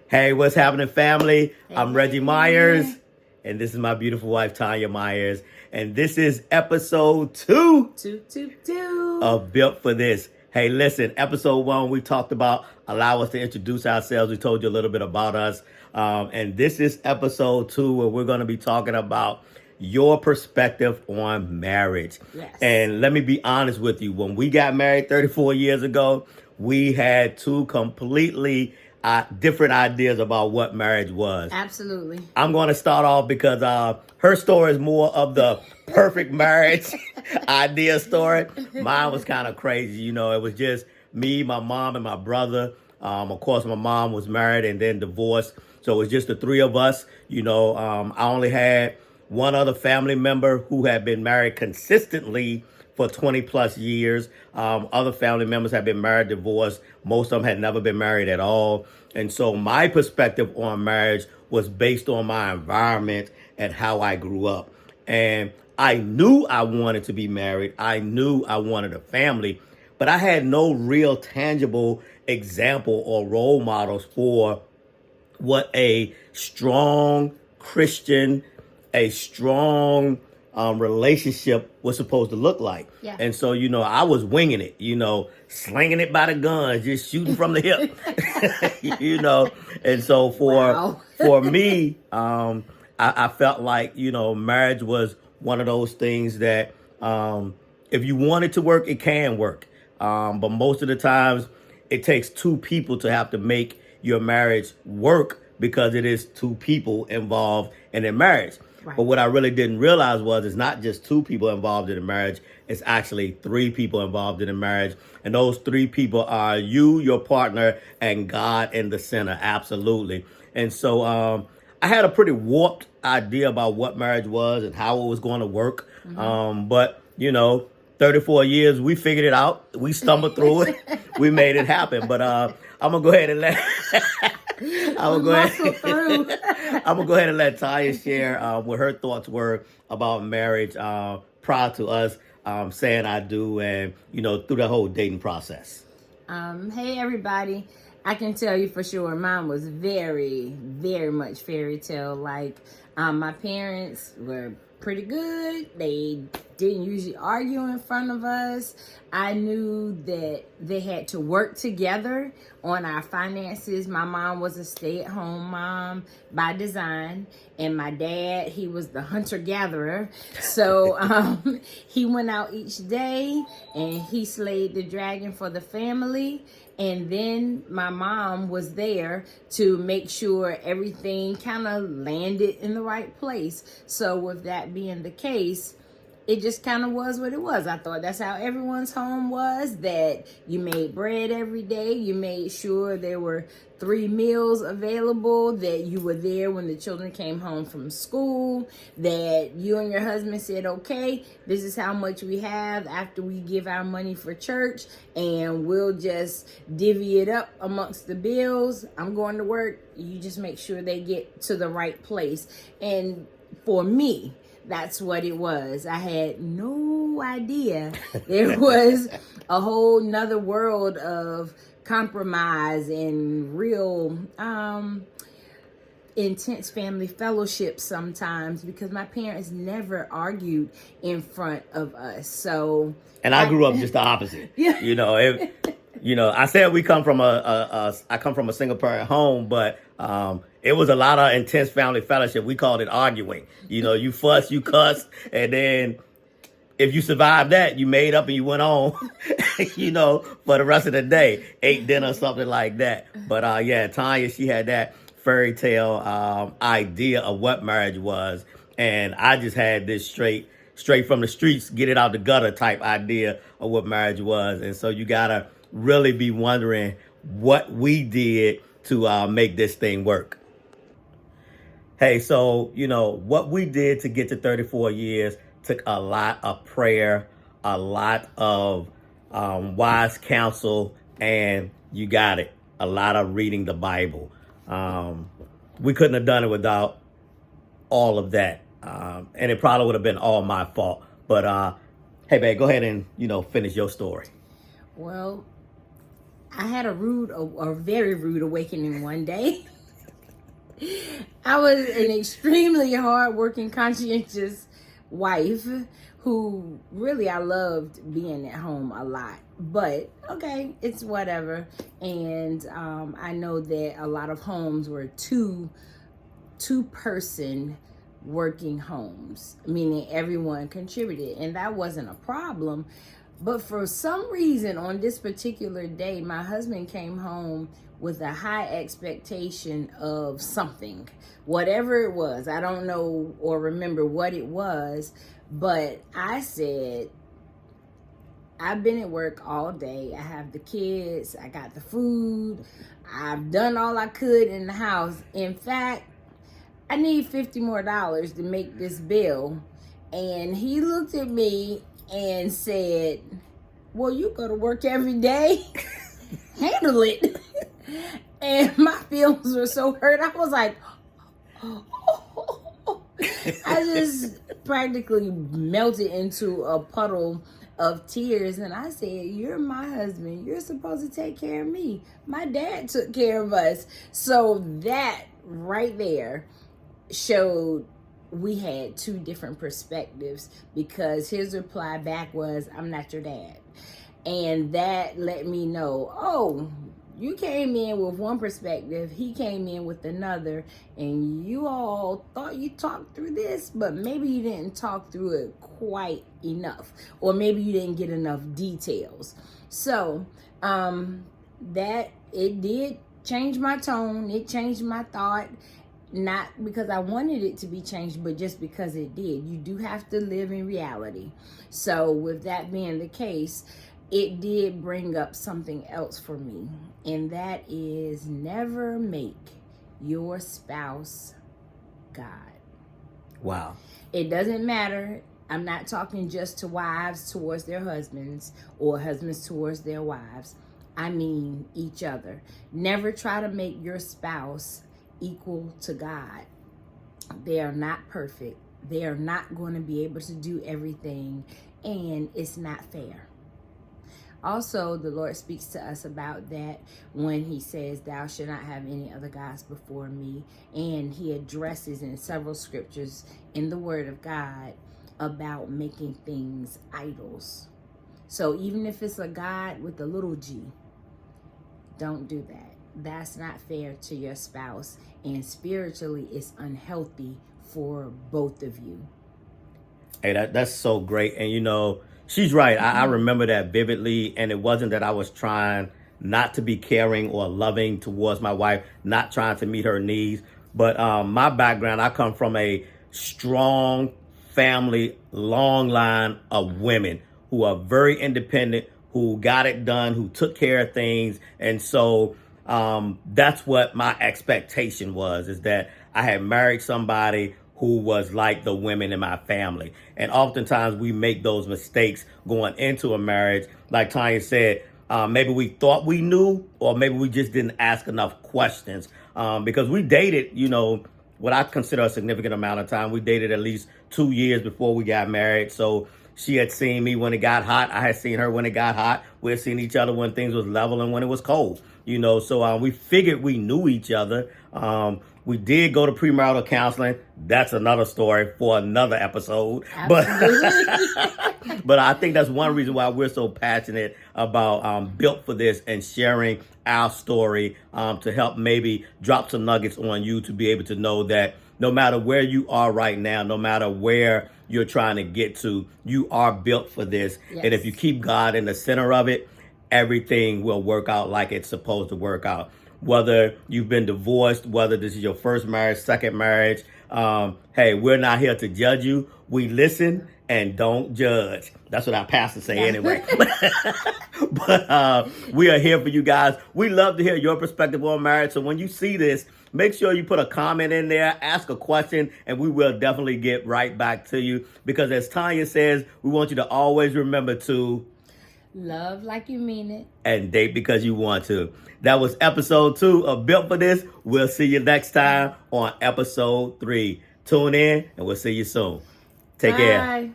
Hey, what's happening, family? I'm Reggie Myers, Hey. and this is my beautiful wife, Tanya Myers. And this is episode 2 Two. of Built for This. Hey, listen, episode 1, we talked about allow us to introduce ourselves. We told you a little bit about us. And this is episode 2, where we're going to be talking about your perspective on marriage. Yes. And let me be honest with you. When we got married 34 years ago, we had two completely different ideas about what marriage was. Absolutely. I'm going to start off because her story is more of the perfect marriage idea story. Mine was kind of crazy. You know, it was just me, my mom, and my brother. Of course, my mom was married and then divorced. So it was just the three of us. You know, I only had one other family member who had been married consistently for 20 plus years. Other family members had been married, divorced. Most of them had never been married at all. And so my perspective on marriage was based on my environment and how I grew up. And I knew I wanted to be married. I knew I wanted a family, but I had no real tangible example or role models for what a strong Christian, a strong relationship was supposed to look like. Yeah. And so, you know, I was winging it, you know, slinging it by the guns, just shooting from the hip, you know. And so for me, I felt like, you know, marriage was one of those things that if you want it to work, it can work. But most of the times it takes two people to have to make your marriage work because it is two people involved in their marriage. Right. But what I really didn't realize was it's not just two people involved in a marriage. It's actually three people involved in a marriage. And those three people are you, your partner, and God in the center. Absolutely. And so I had a pretty warped idea about what marriage was and how it was going to work. Mm-hmm. But, you know, 34 years, we figured it out. We stumbled through it. We made it happen. But I'm going to go ahead and let... I'm gonna go ahead and let Taya share what her thoughts were about marriage prior to us saying I do, and you know, through the whole dating process. Hey everybody, I can tell you for sure mine was very, very much fairy tale. Like my parents were pretty good. They didn't usually argue in front of us. I knew that they had to work together on our finances. My mom was a stay-at-home mom by design, and my dad, he was the hunter-gatherer. So he went out each day and he slayed the dragon for the family. And then my mom was there to make sure everything kind of landed in the right place. So with that being the case, it just kind of was what it was. I thought that's how everyone's home was, that you made bread every day. You made sure there were 3 meals available, that you were there when the children came home from school, that you and your husband said, okay, this is how much we have after we give our money for church, and we'll just divvy it up amongst the bills. I'm going to work. You just make sure they get to the right place. And for me, that's what it was. I had no idea there was a whole nother world of compromise and real intense family fellowship sometimes, because my parents never argued in front of us. So, and I grew up just the opposite. Yeah. You know, I said we come from I come from a single parent home, but it was a lot of intense family fellowship. We called it arguing. You know, you fuss, you cuss, and then if you survived that, you made up and you went on, you know, for the rest of the day, ate dinner, something like that. But yeah, Tanya, she had that fairy tale idea of what marriage was, and I just had this straight from the streets, get it out the gutter type idea of what marriage was. And so you gotta really be wondering what we did to make this thing work. Hey, so, you know, what we did to get to 34 years took a lot of prayer, a lot of wise counsel, and you got it, a lot of reading the Bible. We couldn't have done it without all of that. And it probably would have been all my fault. But hey, babe, go ahead and, you know, finish your story. Well, I had a very rude awakening one day. I was an extremely hardworking, conscientious wife who really I loved being at home a lot. But okay, it's whatever. And I know that a lot of homes were two-person working homes, meaning everyone contributed, and that wasn't a problem. But for some reason on this particular day, my husband came home with a high expectation of something, whatever it was. I don't know or remember what it was, but I said, I've been at work all day. I have the kids. I got the food. I've done all I could in the house. In fact, I need $50 more to make this bill. And he looked at me and said, well, you go to work every day. Handle it. And my feelings were so hurt. I was like, I just practically melted into a puddle of tears. And I said, you're my husband. You're supposed to take care of me. My dad took care of us. So that right there showed we had two different perspectives, because his reply back was, I'm not your dad. And that let me know, oh, you came in with one perspective, he came in with another, and you all thought you talked through this, but maybe you didn't talk through it quite enough, or maybe you didn't get enough details. So that it did change my tone, it changed my thought. Not because I wanted it to be changed, but just because it did. You do have to live in reality. So with that being the case, it did bring up something else for me. And that is, never make your spouse God. Wow. It doesn't matter. I'm not talking just to wives towards their husbands or husbands towards their wives. I mean each other. Never try to make your spouse equal to God. They are not perfect. They are not going to be able to do everything, and it's not fair. Also, the Lord speaks to us about that when he says, thou shalt not have any other gods before me. And he addresses in several scriptures in the word of God about making things idols. So even if it's a God with a little g, don't do that. That's not fair to your spouse, and spiritually it's unhealthy for both of you. Hey, that's so great. And you know, she's right. I remember that vividly. And it wasn't that I was trying not to be caring or loving towards my wife, not trying to meet her needs. But my background, I come from a strong family, long line of women who are very independent, who got it done, who took care of things. And so that's what my expectation was, is that I had married somebody who was like the women in my family. And oftentimes we make those mistakes going into a marriage. Like Tanya said, maybe we thought we knew, or maybe we just didn't ask enough questions, because we dated, you know, what I consider a significant amount of time. We dated at least 2 years before we got married. So she had seen me when it got hot. I had seen her when it got hot. We had seen each other when things was level and when it was cold. You know, so we figured we knew each other. We did go to premarital counseling. That's another story for another episode. But but I think that's one reason why we're so passionate about Built for This and sharing our story, to help maybe drop some nuggets on you to be able to know that no matter where you are right now, no matter where you're trying to get to, you are built for this. Yes. And if you keep God in the center of it, everything will work out like it's supposed to work out. Whether you've been divorced, whether this is your first marriage, second marriage, hey, we're not here to judge you. We listen and don't judge. That's what our pastors say anyway. But we are here for you guys. We love to hear your perspective on marriage. So when you see this, make sure you put a comment in there, ask a question, and we will definitely get right back to you. Because as Tanya says, we want you to always remember to love like you mean it, and date because you want to. That was episode 2 of Built for This. We'll see you next time on episode 3. Tune in and we'll see you soon. Take care.